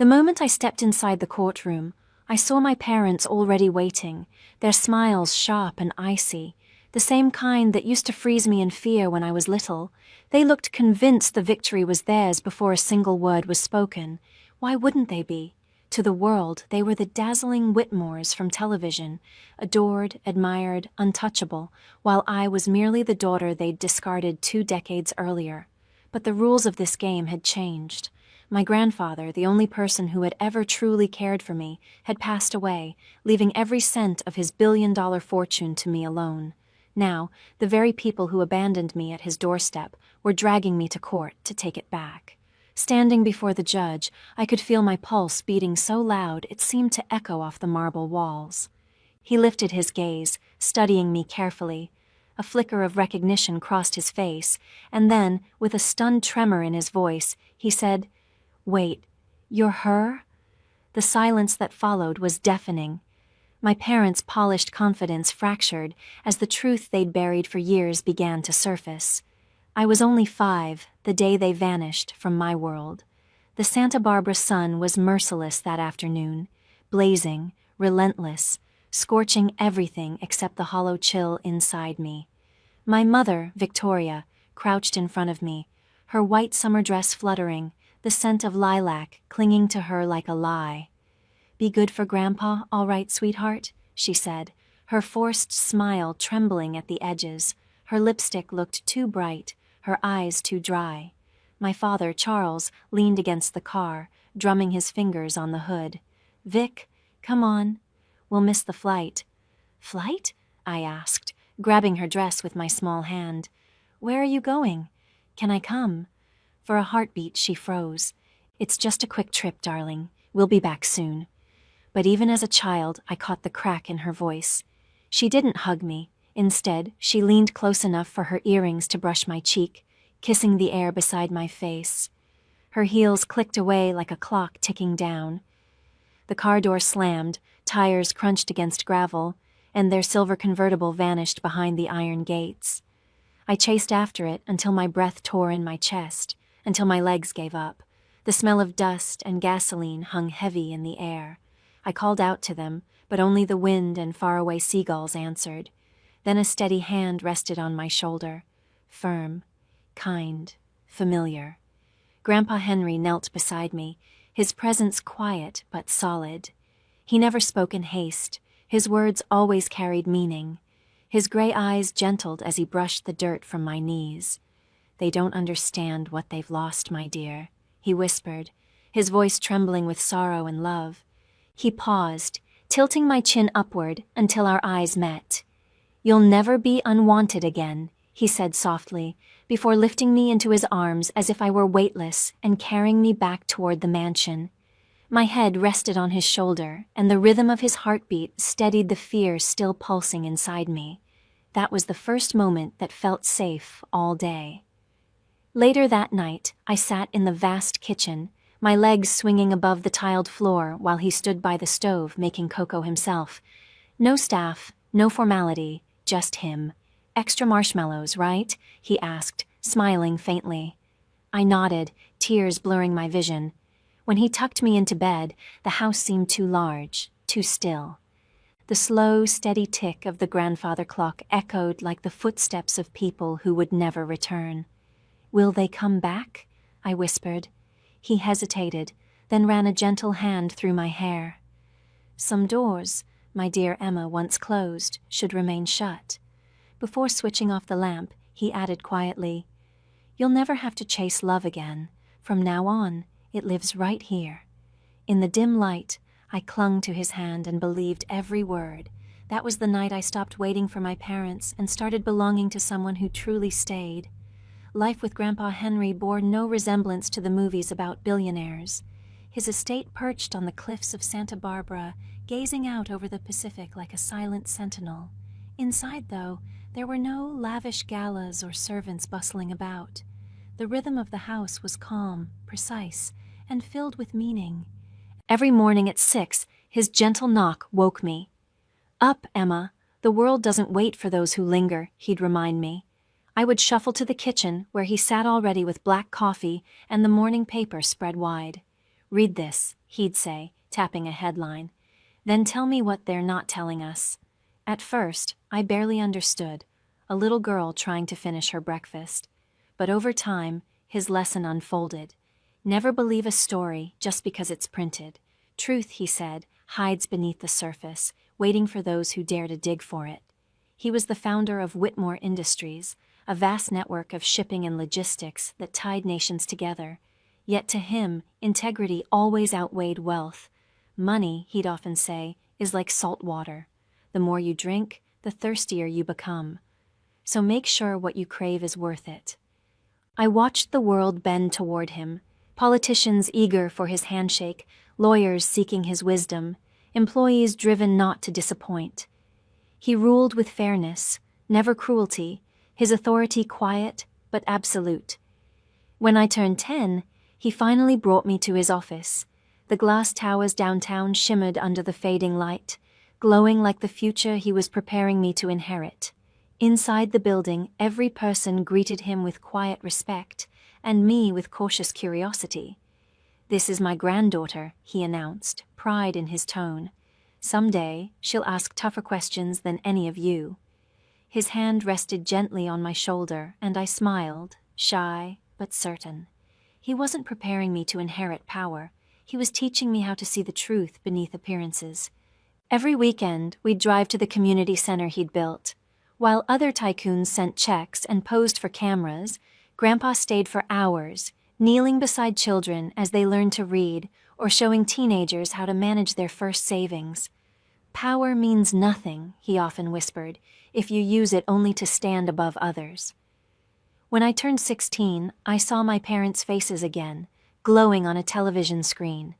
The moment I stepped inside the courtroom, I saw my parents already waiting, their smiles sharp and icy, the same kind that used to freeze me in fear when I was little. They looked convinced the victory was theirs before a single word was spoken. Why wouldn't they be? To the world, they were the dazzling Whitmores from television, adored, admired, untouchable, while I was merely the daughter they'd discarded 2 decades earlier. But the rules of this game had changed. My grandfather, the only person who had ever truly cared for me, had passed away, leaving every cent of his billion-dollar fortune to me alone. Now, the very people who abandoned me at his doorstep were dragging me to court to take it back. Standing before the judge, I could feel my pulse beating so loud it seemed to echo off the marble walls. He lifted his gaze, studying me carefully. A flicker of recognition crossed his face, and then, with a stunned tremor in his voice, he said, "Wait, you're her?" The silence that followed was deafening. My parents' polished confidence fractured as the truth they'd buried for years began to surface. I was only 5, the day they vanished from my world. The Santa Barbara sun was merciless that afternoon, blazing, relentless, scorching everything except the hollow chill inside me. My mother, Victoria, crouched in front of me, her white summer dress fluttering, the scent of lilac clinging to her like a lie. "Be good for Grandpa, all right, sweetheart?" she said, her forced smile trembling at the edges. Her lipstick looked too bright, her eyes too dry. My father, Charles, leaned against the car, drumming his fingers on the hood. "Vic, come on. We'll miss the flight." "Flight?" I asked, grabbing her dress with my small hand. "Where are you going? Can I come?" For a heartbeat, she froze. "It's just a quick trip, darling. We'll be back soon." But even as a child, I caught the crack in her voice. She didn't hug me. Instead, she leaned close enough for her earrings to brush my cheek, kissing the air beside my face. Her heels clicked away like a clock ticking down. The car door slammed, tires crunched against gravel, and their silver convertible vanished behind the iron gates. I chased after it until my breath tore in my chest, until my legs gave up. The smell of dust and gasoline hung heavy in the air. I called out to them, but only the wind and faraway seagulls answered. Then a steady hand rested on my shoulder, firm, kind, familiar. Grandpa Henry knelt beside me, his presence quiet but solid. He never spoke in haste. His words always carried meaning. His gray eyes gentled as he brushed the dirt from my knees. "They don't understand what they've lost, my dear," he whispered, his voice trembling with sorrow and love. He paused, tilting my chin upward until our eyes met. "You'll never be unwanted again," he said softly, before lifting me into his arms as if I were weightless and carrying me back toward the mansion. My head rested on his shoulder, and the rhythm of his heartbeat steadied the fear still pulsing inside me. That was the first moment that felt safe all day. Later that night, I sat in the vast kitchen, my legs swinging above the tiled floor while he stood by the stove making cocoa himself. No staff, no formality, just him. "Extra marshmallows, right?" he asked, smiling faintly. I nodded, tears blurring my vision. When he tucked me into bed, the house seemed too large, too still. The slow, steady tick of the grandfather clock echoed like the footsteps of people who would never return. "Will they come back?" I whispered. He hesitated, then ran a gentle hand through my hair. "Some doors, my dear Emma once closed, should remain shut." Before switching off the lamp, he added quietly, "You'll never have to chase love again. From now on, it lives right here." In the dim light, I clung to his hand and believed every word. That was the night I stopped waiting for my parents and started belonging to someone who truly stayed. Life with Grandpa Henry bore no resemblance to the movies about billionaires. His estate perched on the cliffs of Santa Barbara, gazing out over the Pacific like a silent sentinel. Inside, though, there were no lavish galas or servants bustling about. The rhythm of the house was calm, precise, and filled with meaning. Every morning at 6, his gentle knock woke me. "Up, Emma. The world doesn't wait for those who linger," he'd remind me. I would shuffle to the kitchen, where he sat already with black coffee and the morning paper spread wide. "Read this," he'd say, tapping a headline. "Then tell me what they're not telling us." At first, I barely understood, a little girl trying to finish her breakfast. But over time, his lesson unfolded. Never believe a story just because it's printed. Truth, he said, hides beneath the surface, waiting for those who dare to dig for it. He was the founder of Whitmore Industries, a vast network of shipping and logistics that tied nations together. Yet to him, integrity always outweighed wealth. Money, he'd often say, is like salt water. The more you drink, the thirstier you become. So make sure what you crave is worth it. I watched the world bend toward him, politicians eager for his handshake, lawyers seeking his wisdom, employees driven not to disappoint. He ruled with fairness, never cruelty, his authority quiet but absolute. When I turned 10, he finally brought me to his office. The glass towers downtown shimmered under the fading light, glowing like the future he was preparing me to inherit. Inside the building, every person greeted him with quiet respect, and me with cautious curiosity. "This is my granddaughter," he announced, pride in his tone. "Someday, she'll ask tougher questions than any of you." His hand rested gently on my shoulder, and I smiled, shy but certain. He wasn't preparing me to inherit power. He was teaching me how to see the truth beneath appearances. Every weekend, we'd drive to the community center he'd built. While other tycoons sent checks and posed for cameras, Grandpa stayed for hours, kneeling beside children as they learned to read or showing teenagers how to manage their first savings. "Power means nothing," he often whispered, "if you use it only to stand above others." When I turned 16, I saw my parents' faces again, glowing on a television screen.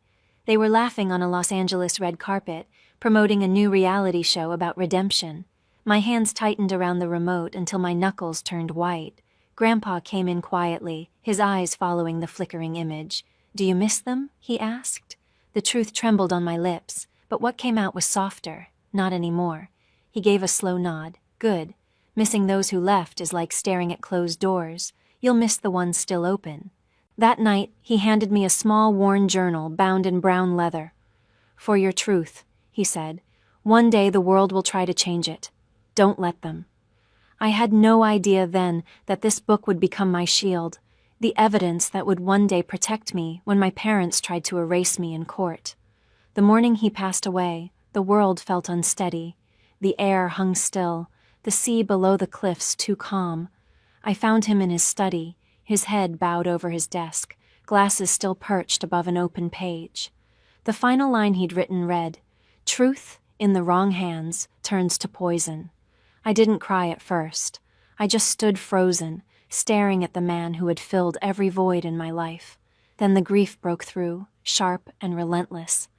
They were laughing on a Los Angeles red carpet, promoting a new reality show about redemption. My hands tightened around the remote until my knuckles turned white. Grandpa came in quietly, his eyes following the flickering image. "Do you miss them?" he asked. The truth trembled on my lips, but what came out was softer. "Not anymore." He gave a slow nod. "Good. Missing those who left is like staring at closed doors. You'll miss the ones still open." That night, he handed me a small worn journal bound in brown leather. "For your truth," he said. "One day the world will try to change it. Don't let them." I had no idea then that this book would become my shield, the evidence that would one day protect me when my parents tried to erase me in court. The morning he passed away, the world felt unsteady. The air hung still, the sea below the cliffs too calm. I found him in his study, his head bowed over his desk, glasses still perched above an open page. The final line he'd written read, "Truth, in the wrong hands, turns to poison." I didn't cry at first. I just stood frozen, staring at the man who had filled every void in my life. Then the grief broke through, sharp and relentless.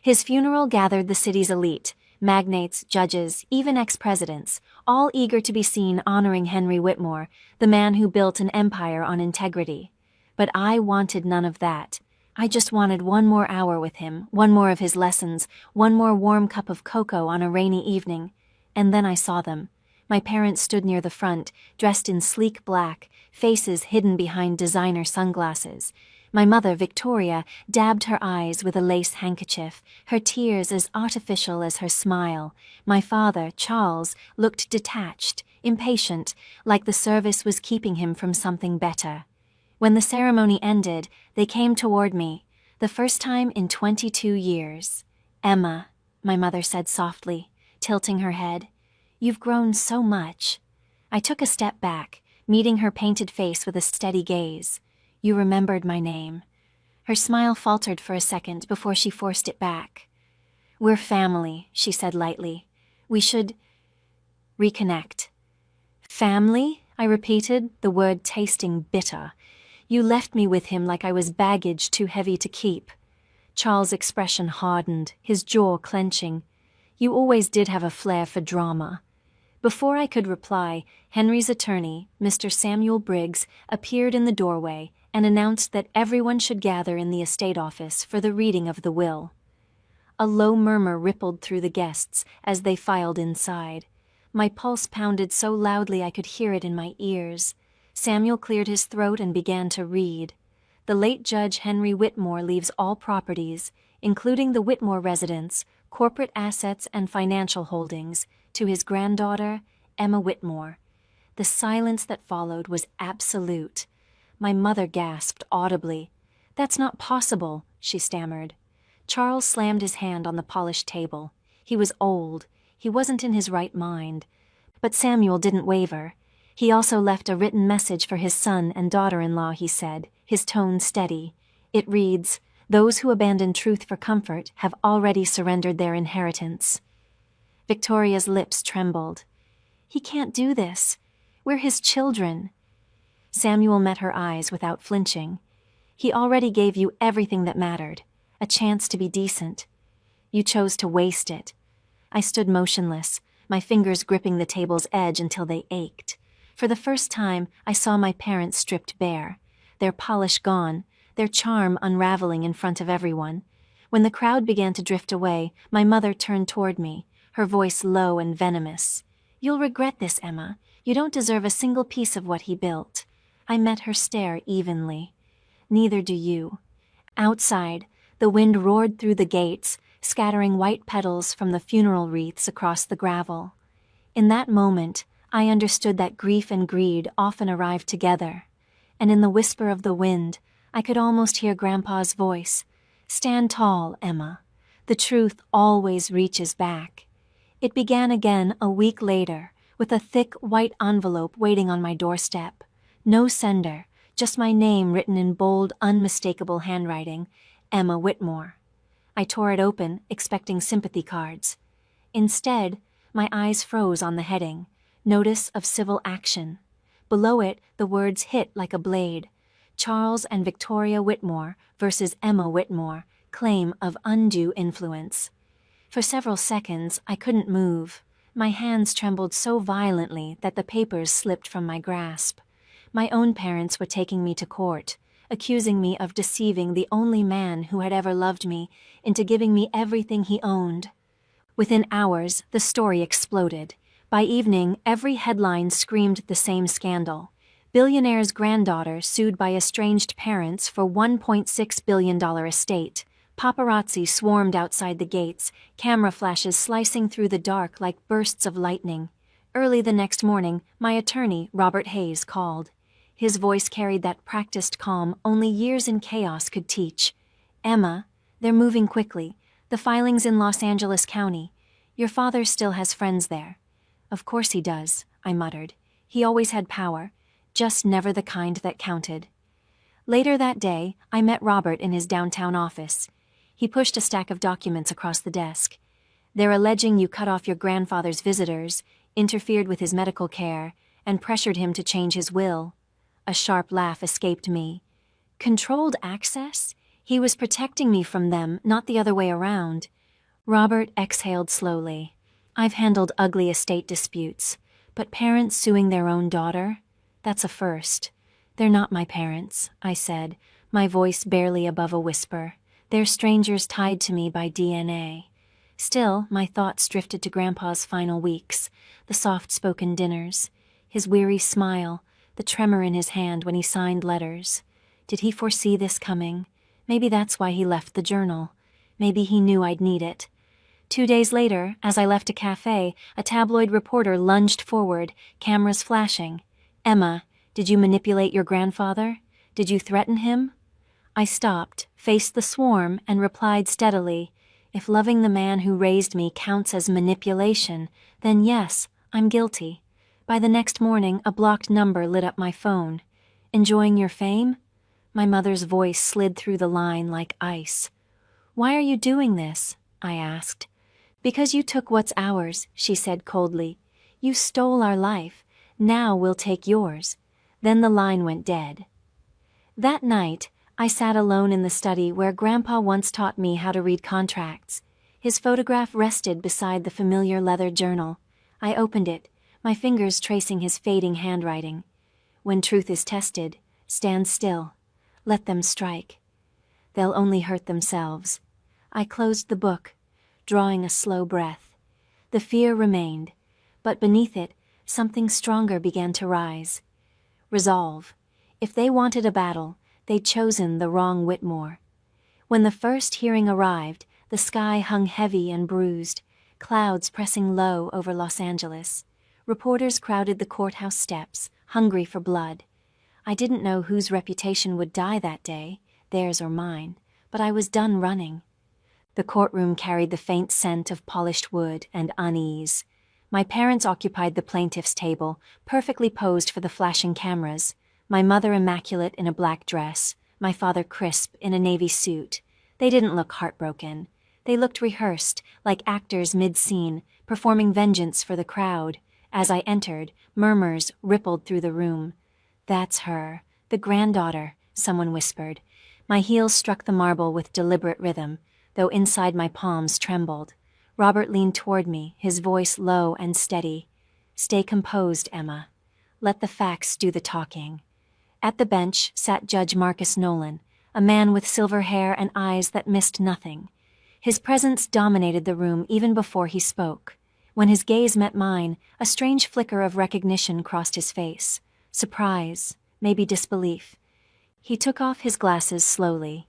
His funeral gathered the city's elite, magnates, judges, even ex-presidents, all eager to be seen honoring Henry Whitmore, the man who built an empire on integrity. But I wanted none of that. I just wanted one more hour with him, one more of his lessons, one more warm cup of cocoa on a rainy evening. And then I saw them. My parents stood near the front, dressed in sleek black, faces hidden behind designer sunglasses. My mother, Victoria, dabbed her eyes with a lace handkerchief, her tears as artificial as her smile. My father, Charles, looked detached, impatient, like the service was keeping him from something better. When the ceremony ended, they came toward me, the first time in 22 years. "Emma," my mother said softly, tilting her head, "you've grown so much." I took a step back, meeting her painted face with a steady gaze. "You remembered my name." Her smile faltered for a second before she forced it back. "We're family," she said lightly. "We should reconnect." "Family?" I repeated, the word tasting bitter. "You left me with him like I was baggage too heavy to keep." Charles' expression hardened, his jaw clenching. "You always did have a flair for drama." Before I could reply, Henry's attorney, Mr. Samuel Briggs, appeared in the doorway and announced that everyone should gather in the estate office for the reading of the will. A low murmur rippled through the guests as they filed inside. My pulse pounded so loudly I could hear it in my ears. Samuel cleared his throat and began to read. The late Judge Henry Whitmore leaves all properties, including the Whitmore residence, corporate assets and financial holdings, to his granddaughter, Emma Whitmore. The silence that followed was absolute. My mother gasped audibly. "That's not possible," she stammered. Charles slammed his hand on the polished table. He was old. He wasn't in his right mind. But Samuel didn't waver. He also left a written message for his son and daughter-in-law, he said, his tone steady. It reads, "Those who abandon truth for comfort have already surrendered their inheritance." Victoria's lips trembled. "He can't do this. We're his children." Samuel met her eyes without flinching. "He already gave you everything that mattered, a chance to be decent. You chose to waste it." I stood motionless, my fingers gripping the table's edge until they ached. For the first time, I saw my parents stripped bare, their polish gone, their charm unraveling in front of everyone. When the crowd began to drift away, my mother turned toward me, her voice low and venomous. "You'll regret this, Emma. You don't deserve a single piece of what he built." I met her stare evenly. "Neither do you." Outside, the wind roared through the gates, scattering white petals from the funeral wreaths across the gravel. In that moment, I understood that grief and greed often arrive together. And in the whisper of the wind, I could almost hear Grandpa's voice. "Stand tall, Emma. The truth always reaches back." It began again a week later, with a thick white envelope waiting on my doorstep. No sender, just my name written in bold, unmistakable handwriting, Emma Whitmore. I tore it open, expecting sympathy cards. Instead, my eyes froze on the heading, Notice of Civil Action. Below it, the words hit like a blade. Charles and Victoria Whitmore versus Emma Whitmore, claim of undue influence. For several seconds, I couldn't move. My hands trembled so violently that the papers slipped from my grasp. My own parents were taking me to court, accusing me of deceiving the only man who had ever loved me into giving me everything he owned. Within hours, the story exploded. By evening, every headline screamed the same scandal. Billionaire's granddaughter sued by estranged parents for $1.6 billion estate. Paparazzi swarmed outside the gates, camera flashes slicing through the dark like bursts of lightning. Early the next morning, my attorney, Robert Hayes, called. His voice carried that practiced calm only years in chaos could teach. "Emma, they're moving quickly. The filing's in Los Angeles County. Your father still has friends there." "Of course he does," I muttered. "He always had power, just never the kind that counted." Later that day, I met Robert in his downtown office. He pushed a stack of documents across the desk. "They're alleging you cut off your grandfather's visitors, interfered with his medical care, and pressured him to change his will." A sharp laugh escaped me. Controlled access? He was protecting me from them, not the other way around. Robert exhaled slowly. "I've handled ugly estate disputes, but parents suing their own daughter? That's a first." "They're not my parents," I said, my voice barely above a whisper. "They're strangers tied to me by DNA." Still, my thoughts drifted to Grandpa's final weeks, the soft-spoken dinners, his weary smile, the tremor in his hand when he signed letters. Did he foresee this coming? Maybe that's why he left the journal. Maybe he knew I'd need it. 2 days later, as I left a cafe, a tabloid reporter lunged forward, cameras flashing. "Emma, did you manipulate your grandfather? Did you threaten him?" I stopped, faced the swarm, and replied steadily, "If loving the man who raised me counts as manipulation, then yes, I'm guilty." By the next morning, a blocked number lit up my phone. "Enjoying your fame?" My mother's voice slid through the line like ice. "Why are you doing this?" I asked. "Because you took what's ours," she said coldly. "You stole our life. Now we'll take yours." Then the line went dead. That night, I sat alone in the study where Grandpa once taught me how to read contracts. His photograph rested beside the familiar leather journal. I opened it, my fingers tracing his fading handwriting. "When truth is tested, stand still. Let them strike. They'll only hurt themselves." I closed the book, drawing a slow breath. The fear remained, but beneath it, something stronger began to rise. Resolve. If they wanted a battle, they'd chosen the wrong Whitmore. When the first hearing arrived, the sky hung heavy and bruised, clouds pressing low over Los Angeles. Reporters crowded the courthouse steps, hungry for blood. I didn't know whose reputation would die that day, theirs or mine, but I was done running. The courtroom carried the faint scent of polished wood and unease. My parents occupied the plaintiff's table, perfectly posed for the flashing cameras, my mother immaculate in a black dress, my father crisp in a navy suit. They didn't look heartbroken. They looked rehearsed, like actors mid-scene, performing vengeance for the crowd. As I entered, murmurs rippled through the room. "That's her, the granddaughter," someone whispered. My heels struck the marble with deliberate rhythm, though inside my palms trembled. Robert leaned toward me, his voice low and steady. "Stay composed, Emma. Let the facts do the talking." At the bench sat Judge Marcus Nolan, a man with silver hair and eyes that missed nothing. His presence dominated the room even before he spoke. When his gaze met mine, a strange flicker of recognition crossed his face. Surprise, maybe disbelief. He took off his glasses slowly.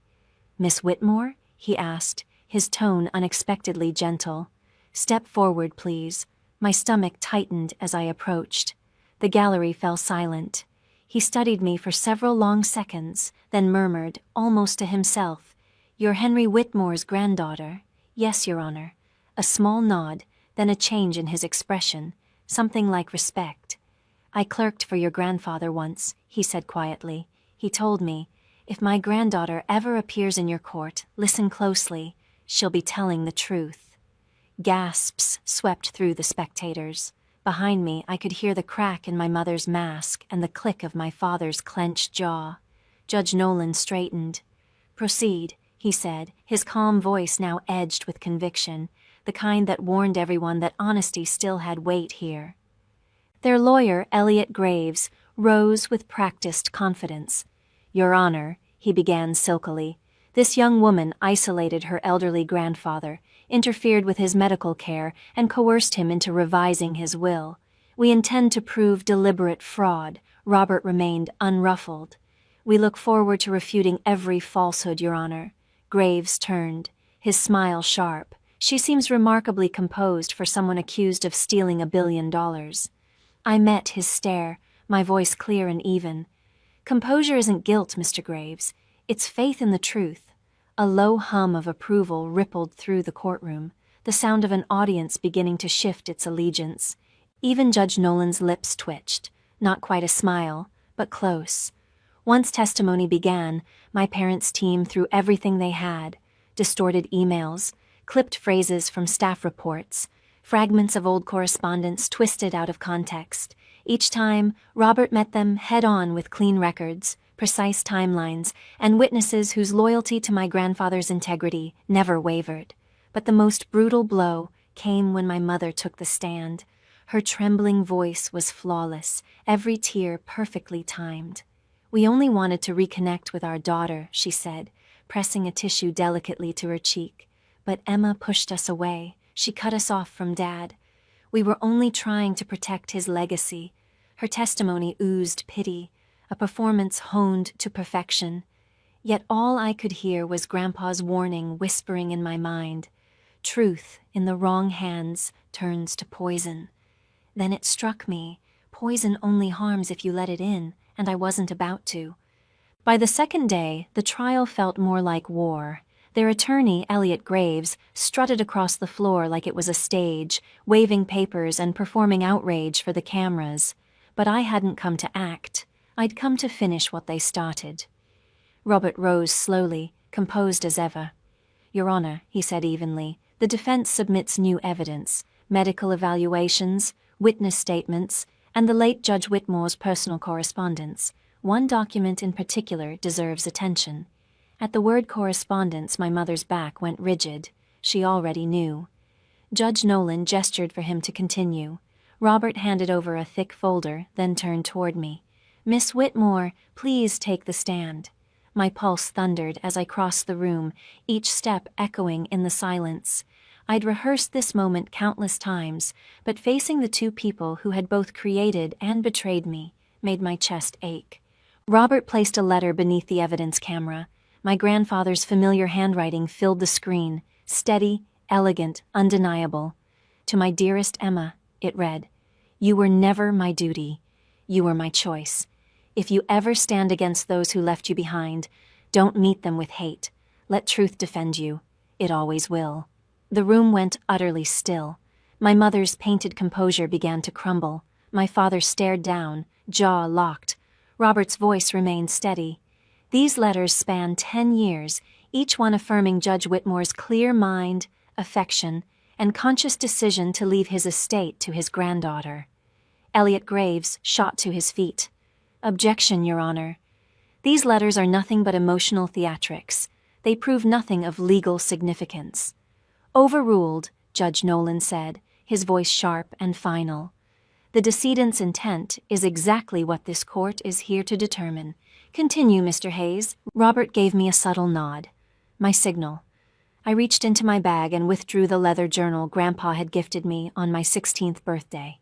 "Miss Whitmore?" he asked, his tone unexpectedly gentle. "Step forward, please." My stomach tightened as I approached. The gallery fell silent. He studied me for several long seconds, then murmured, almost to himself, "You're Henry Whitmore's granddaughter?" "Yes, Your Honor." A small nod, then a change in his expression, something like respect. "I clerked for your grandfather once," he said quietly. "He told me, if my granddaughter ever appears in your court, listen closely. She'll be telling the truth." Gasps swept through the spectators. Behind me, I could hear the crack in my mother's mask and the click of my father's clenched jaw. Judge Nolan straightened. "Proceed," he said, his calm voice now edged with conviction, the kind that warned everyone that honesty still had weight here. Their lawyer, Elliot Graves, rose with practiced confidence. "Your Honor," he began silkily, "this young woman isolated her elderly grandfather, interfered with his medical care, and coerced him into revising his will. We intend to prove deliberate fraud." Robert remained unruffled. "We look forward to refuting every falsehood, Your Honor." Graves turned, his smile sharp. "She seems remarkably composed for someone accused of stealing $1 billion. I met his stare, my voice clear and even. "Composure isn't guilt, Mr. Graves. It's faith in the truth." A low hum of approval rippled through the courtroom, the sound of an audience beginning to shift its allegiance. Even Judge Nolan's lips twitched, not quite a smile, but close. Once testimony began, my parents' team threw everything they had: distorted emails, clipped phrases from staff reports, fragments of old correspondence twisted out of context. Each time, Robert met them head-on with clean records, precise timelines, and witnesses whose loyalty to my grandfather's integrity never wavered. But the most brutal blow came when my mother took the stand. Her trembling voice was flawless, every tear perfectly timed. "We only wanted to reconnect with our daughter," she said, pressing a tissue delicately to her cheek. "But Emma pushed us away. She cut us off from Dad. We were only trying to protect his legacy." Her testimony oozed pity, a performance honed to perfection. Yet all I could hear was Grandpa's warning whispering in my mind. Truth in the wrong hands turns to poison. Then it struck me. Poison only harms if you let it in, and I wasn't about to. By the second day, the trial felt more like war. Their attorney, Elliot Graves, strutted across the floor like it was a stage, waving papers and performing outrage for the cameras. But I hadn't come to act. I'd come to finish what they started. Robert rose slowly, composed as ever. "Your Honor," he said evenly, "the defense submits new evidence, medical evaluations, witness statements, and the late Judge Whitmore's personal correspondence. One document in particular deserves attention." At the word correspondence, my mother's back went rigid. She already knew. Judge Nolan gestured for him to continue. Robert handed over a thick folder, then turned toward me. "Miss Whitmore, please take the stand." My pulse thundered as I crossed the room, each step echoing in the silence. I'd rehearsed this moment countless times, but facing the two people who had both created and betrayed me made my chest ache. Robert placed a letter beneath the evidence camera. My grandfather's familiar handwriting filled the screen, steady, elegant, undeniable. To my dearest Emma, it read, "You were never my duty. You were my choice. If you ever stand against those who left you behind, don't meet them with hate. Let truth defend you. It always will." The room went utterly still. My mother's painted composure began to crumble. My father stared down, jaw locked. Robert's voice remained steady. These letters spanned 10 years, each one affirming Judge Whitmore's clear mind, affection, and conscious decision to leave his estate to his granddaughter. Elliot Graves shot to his feet. "Objection, Your Honor. These letters are nothing but emotional theatrics. They prove nothing of legal significance." "Overruled," Judge Nolan said, his voice sharp and final. "The decedent's intent is exactly what this court is here to determine. Continue, Mr. Hayes." Robert gave me a subtle nod. My signal. I reached into my bag and withdrew the leather journal Grandpa had gifted me on my 16th birthday.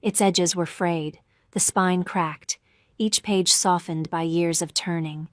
Its edges were frayed, the spine cracked, each page softened by years of turning.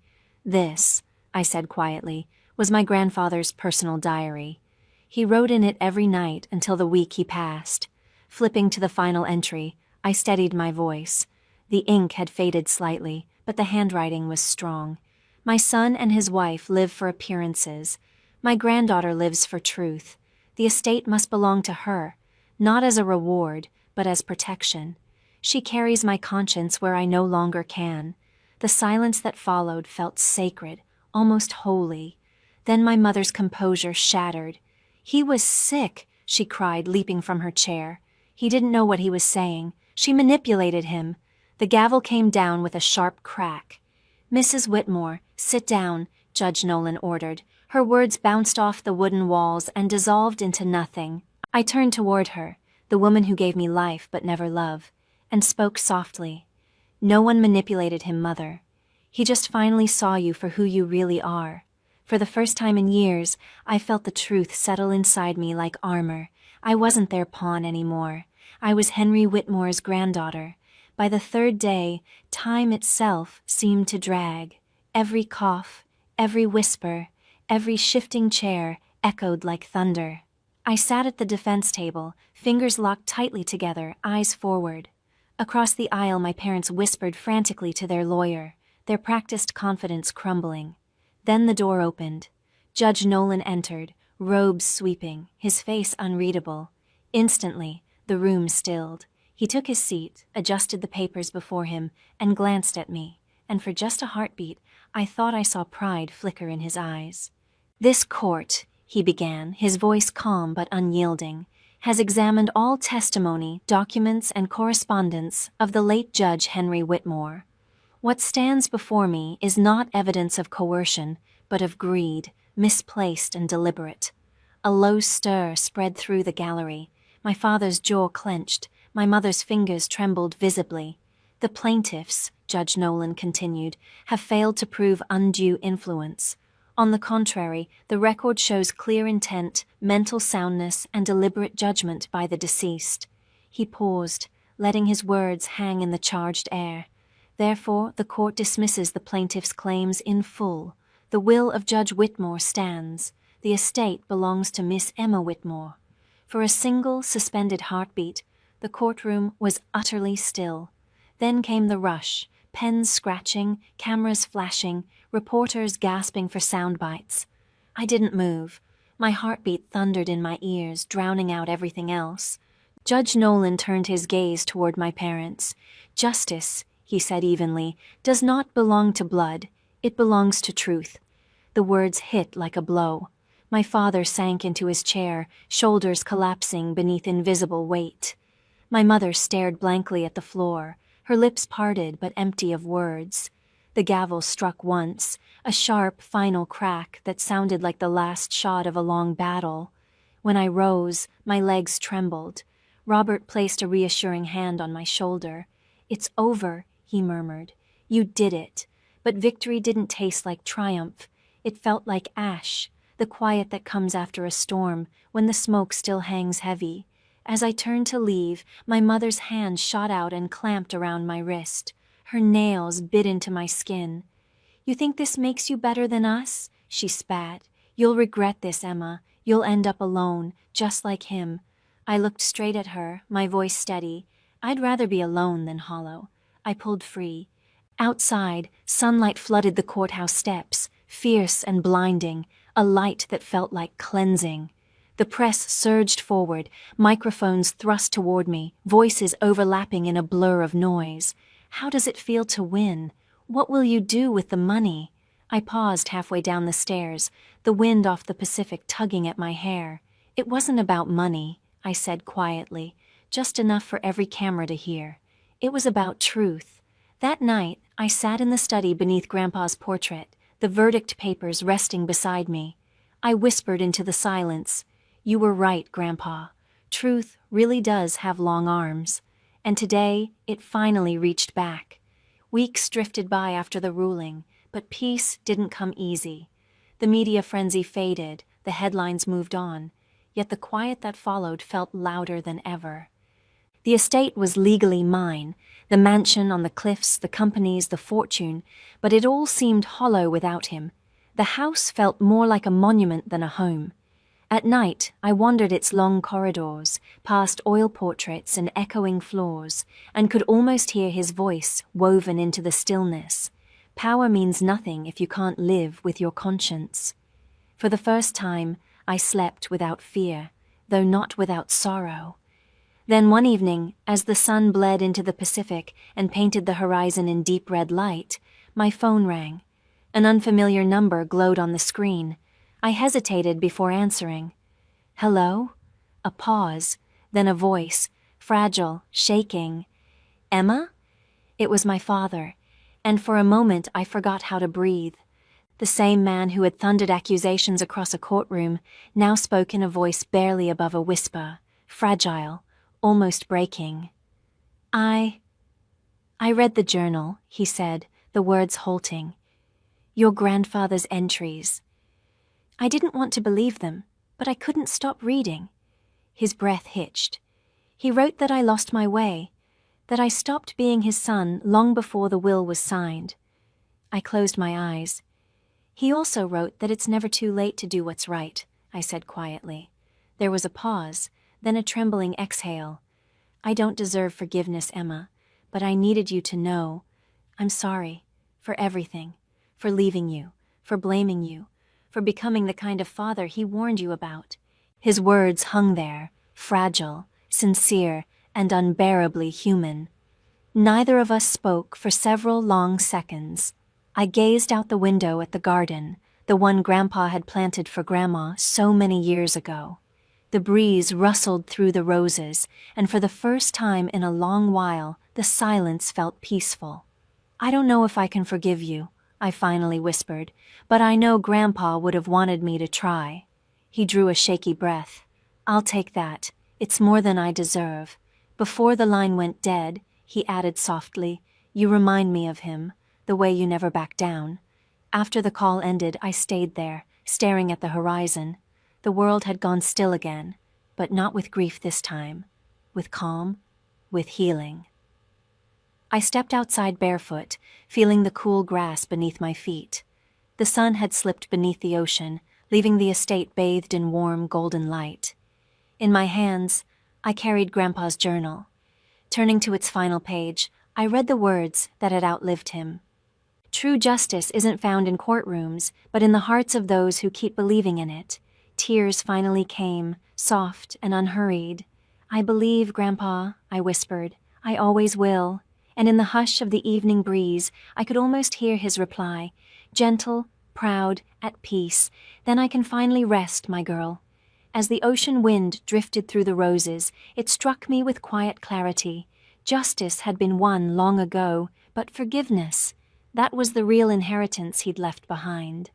"This," I said quietly, "was my grandfather's personal diary. He wrote in it every night until the week he passed." Flipping to the final entry, I steadied my voice. The ink had faded slightly, but the handwriting was strong. "My son and his wife live for appearances. My granddaughter lives for truth. The estate must belong to her, not as a reward, but as protection. She carries my conscience where I no longer can." The silence that followed felt sacred, almost holy. Then my mother's composure shattered. "He was sick," she cried, leaping from her chair. "He didn't know what he was saying. She manipulated him." The gavel came down with a sharp crack. "Mrs. Whitmore, sit down," Judge Nolan ordered. Her words bounced off the wooden walls and dissolved into nothing. I turned toward her, the woman who gave me life but never love, and spoke softly. "No one manipulated him, Mother. He just finally saw you for who you really are." For the first time in years, I felt the truth settle inside me like armor. I wasn't their pawn anymore. I was Henry Whitmore's granddaughter. By the third day, time itself seemed to drag. Every cough, every whisper, every shifting chair echoed like thunder. I sat at the defense table, fingers locked tightly together, eyes forward. Across the aisle, my parents whispered frantically to their lawyer, their practiced confidence crumbling. Then the door opened. Judge Nolan entered, robes sweeping, his face unreadable. Instantly, the room stilled. He took his seat, adjusted the papers before him, and glanced at me, and for just a heartbeat, I thought I saw pride flicker in his eyes. "This court," he began, his voice calm but unyielding, "has examined all testimony, documents, and correspondence of the late Judge Henry Whitmore. What stands before me is not evidence of coercion, but of greed, misplaced and deliberate." A low stir spread through the gallery. My father's jaw clenched. My mother's fingers trembled visibly. "The plaintiffs," Judge Nolan continued, "have failed to prove undue influence. On the contrary, the record shows clear intent, mental soundness, and deliberate judgment by the deceased." He paused, letting his words hang in the charged air. "Therefore, the court dismisses the plaintiff's claims in full. The will of Judge Whitmore stands. The estate belongs to Miss Emma Whitmore." For a single, suspended heartbeat, the courtroom was utterly still. Then came the rush, pens scratching, cameras flashing, reporters gasping for sound bites. I didn't move. My heartbeat thundered in my ears, drowning out everything else. Judge Nolan turned his gaze toward my parents. "Justice," he said evenly, "does not belong to blood. It belongs to truth." The words hit like a blow. My father sank into his chair, shoulders collapsing beneath invisible weight. My mother stared blankly at the floor, her lips parted but empty of words. The gavel struck once, a sharp, final crack that sounded like the last shot of a long battle. When I rose, my legs trembled. Robert placed a reassuring hand on my shoulder. "It's over," he murmured. "You did it." But victory didn't taste like triumph. It felt like ash, the quiet that comes after a storm, when the smoke still hangs heavy. As I turned to leave, my mother's hand shot out and clamped around my wrist. Her nails bit into my skin. "You think this makes you better than us?" she spat. "You'll regret this, Emma. You'll end up alone, just like him." I looked straight at her, my voice steady. "I'd rather be alone than hollow." I pulled free. Outside, sunlight flooded the courthouse steps, fierce and blinding, a light that felt like cleansing. The press surged forward, microphones thrust toward me, voices overlapping in a blur of noise. How does it feel to win? What will you do with the money? I paused halfway down the stairs, the wind off the Pacific tugging at my hair. It wasn't about money, I said quietly, just enough for every camera to hear. It was about truth. That night, I sat in the study beneath Grandpa's portrait, the verdict papers resting beside me. I whispered into the silence, "You were right, Grandpa. Truth really does have long arms." And today, it finally reached back. Weeks drifted by after the ruling, but peace didn't come easy. The media frenzy faded, the headlines moved on, yet the quiet that followed felt louder than ever. The estate was legally mine, the mansion on the cliffs, the companies, the fortune, but it all seemed hollow without him. The house felt more like a monument than a home. At night, I wandered its long corridors, past oil portraits and echoing floors, and could almost hear his voice woven into the stillness. Power means nothing if you can't live with your conscience. For the first time, I slept without fear, though not without sorrow. Then one evening, as the sun bled into the Pacific and painted the horizon in deep red light, my phone rang. An unfamiliar number glowed on the screen. I hesitated before answering. "Hello?" A pause, then a voice, fragile, shaking. "Emma?" It was my father, and for a moment I forgot how to breathe. The same man who had thundered accusations across a courtroom now spoke in a voice barely above a whisper, fragile, almost breaking. I read the journal," he said, the words halting. "Your grandfather's entries." I didn't want to believe them, but I couldn't stop reading. His breath hitched. He wrote that I lost my way, that I stopped being his son long before the will was signed. I closed my eyes. "He also wrote that it's never too late to do what's right," I said quietly. There was a pause, then a trembling exhale. "I don't deserve forgiveness, Emma, but I needed you to know. I'm sorry for everything, for leaving you, for blaming you, for becoming the kind of father he warned you about." His words hung there, fragile, sincere, and unbearably human. Neither of us spoke for several long seconds. I gazed out the window at the garden, the one Grandpa had planted for Grandma so many years ago. The breeze rustled through the roses, and for the first time in a long while, the silence felt peaceful. "I don't know if I can forgive you," I finally whispered, "but I know Grandpa would have wanted me to try." He drew a shaky breath. "I'll take that. It's more than I deserve." Before the line went dead, he added softly, "You remind me of him, the way you never back down." After the call ended, I stayed there, staring at the horizon. The world had gone still again, but not with grief this time. With calm, with healing. I stepped outside barefoot, feeling the cool grass beneath my feet. The sun had slipped beneath the ocean, leaving the estate bathed in warm, golden light. In my hands, I carried Grandpa's journal. Turning to its final page, I read the words that had outlived him. "True justice isn't found in courtrooms, but in the hearts of those who keep believing in it." Tears finally came, soft and unhurried. "I believe, Grandpa," I whispered. "I always will." And in the hush of the evening breeze, I could almost hear his reply, gentle, proud, at peace. "Then I can finally rest, my girl." As the ocean wind drifted through the roses, it struck me with quiet clarity. Justice had been won long ago, but forgiveness, that was the real inheritance he'd left behind.